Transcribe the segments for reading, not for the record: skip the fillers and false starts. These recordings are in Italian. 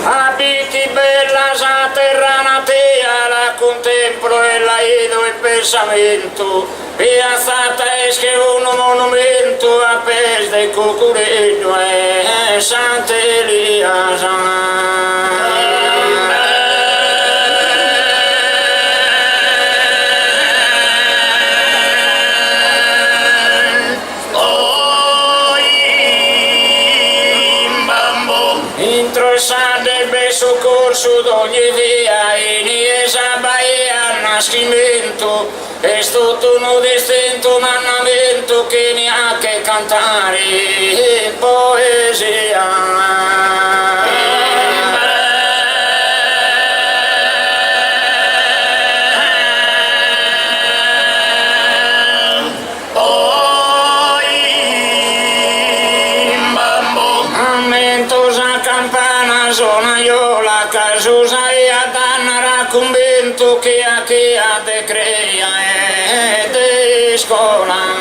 Abiti bella sa terra natea, la contemplo e la vedo il pensamento, e è stata che un monumento a pes del cucureggio e Sant'Elia del soccorso d'ogni via in esa baia al nascimento è stato uno distinto mandamento che mi ha che cantare poesia. Sonaiola casusa e ad annara convento che a de crea e de scola.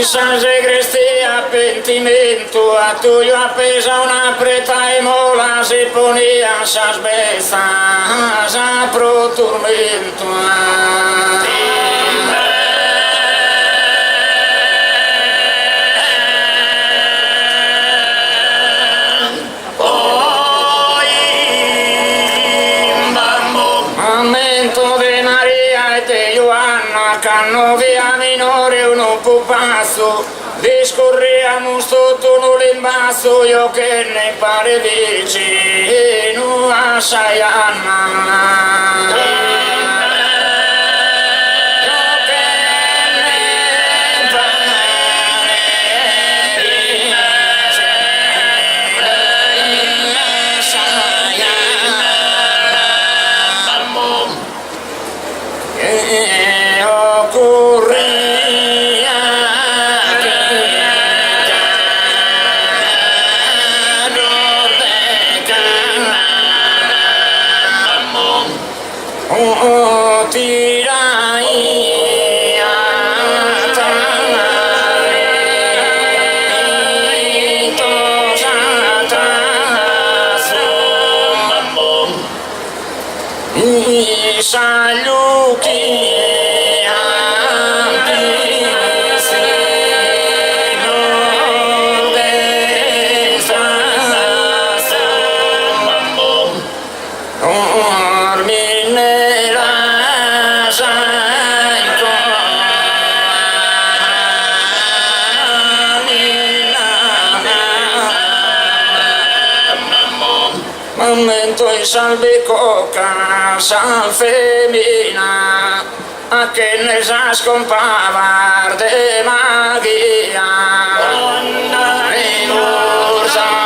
San Segrestia pentimento a tuyo appesa una preta e mola si ponia sa sbezza sa pro tormento. Canno via minore uno pupasso discorriamo sotto l'imbasso io che ne pare vicino a Saianna. Salve coca, sal femina, a che ne sa scompavar de magia. Donna rimorsa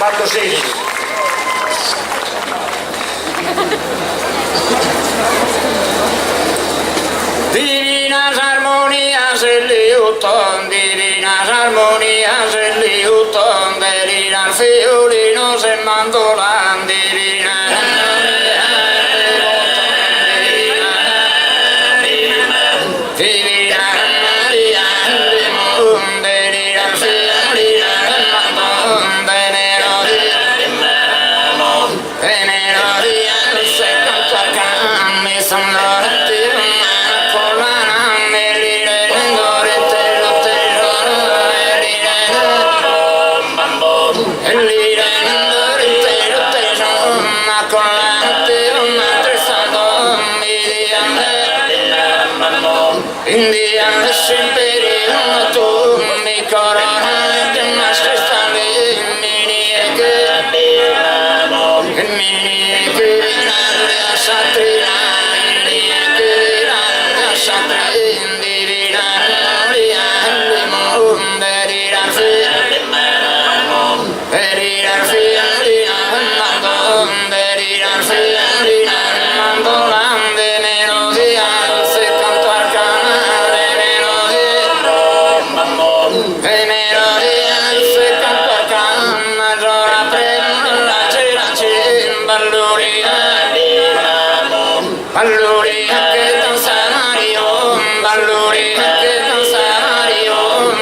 Fatto 16. Divinas armonias el liuton, divinas armonias el liuton. tutto delira il fiolino se mandolandi Indiana sempre tu mi corona che nasce stare mini e che la satrina che la satrina divina le monde Balluri che danza Mario, balluri che danza Mario,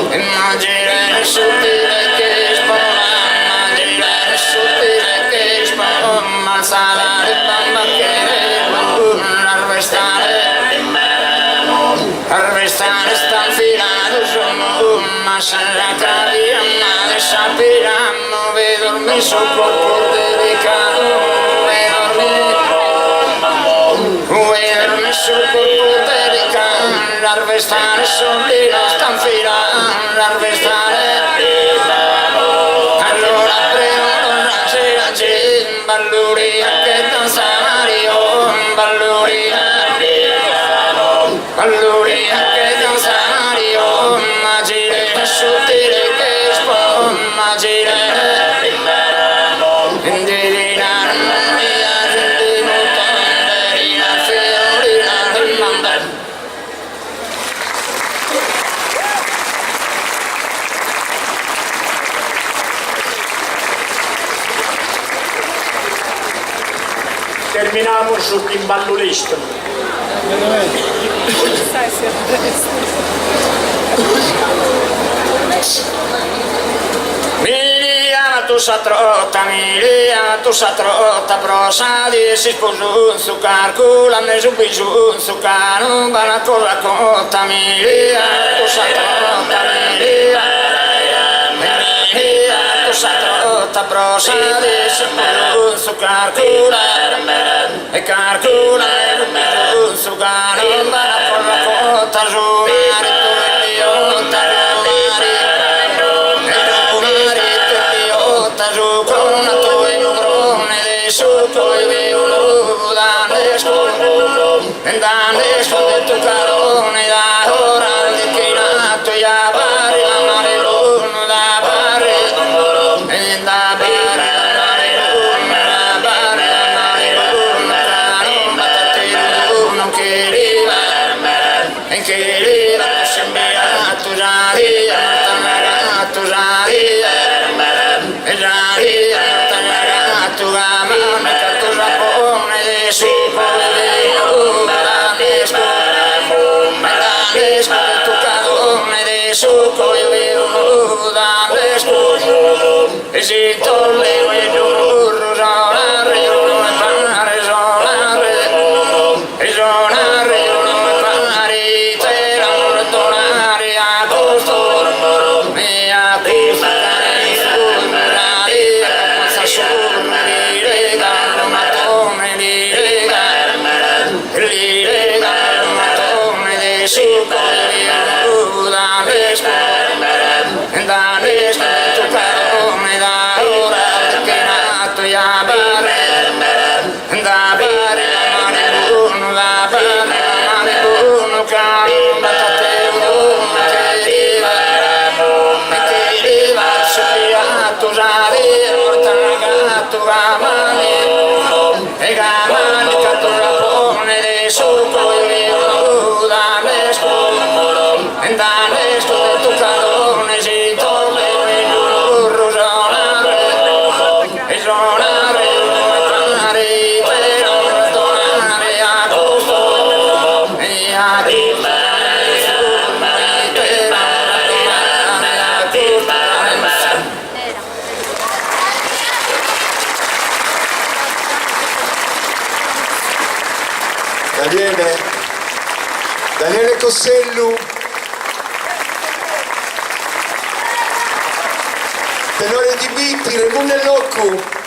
immaginare sottile che spoma, immaginare sottile che spoma, salare bamba che arvestare sta filato sono, ma sarà caria, ma le sapiranno, vedo il mio corpo delicato. Sul corpo dedicato, arvestare solino, stanfilare, arvestare. Allora prendo la cera, balluri che danza Mario, balluri che danza Mario, magire sottile che spoma, terminiamo sull'imballolista. Milia tu sa trotta prosa di si sposo un su calcola ne su bisu un su cano bana cosa cotta milia tu sa trotta tu sa trotta prosa di si sposo un su calcola e calcola ne su bisu un su cano bana cosa cotta su mare tu io con la tua nugrone de sotto e veo danesco de tu carone da ora che nato ya pare la mare l'uno da pare e da pare la mare l'uno non batte l'uno che riva e che riva sembra tu già tu già tu ama che tu rapone de su danesco tu cadone de su io danesco e si tolle e giuro solare non fare solare e solare non fare te non tornare a costo e a costo Danesco tu Cossellu, tenore di Bitti, Raimundo Loccu,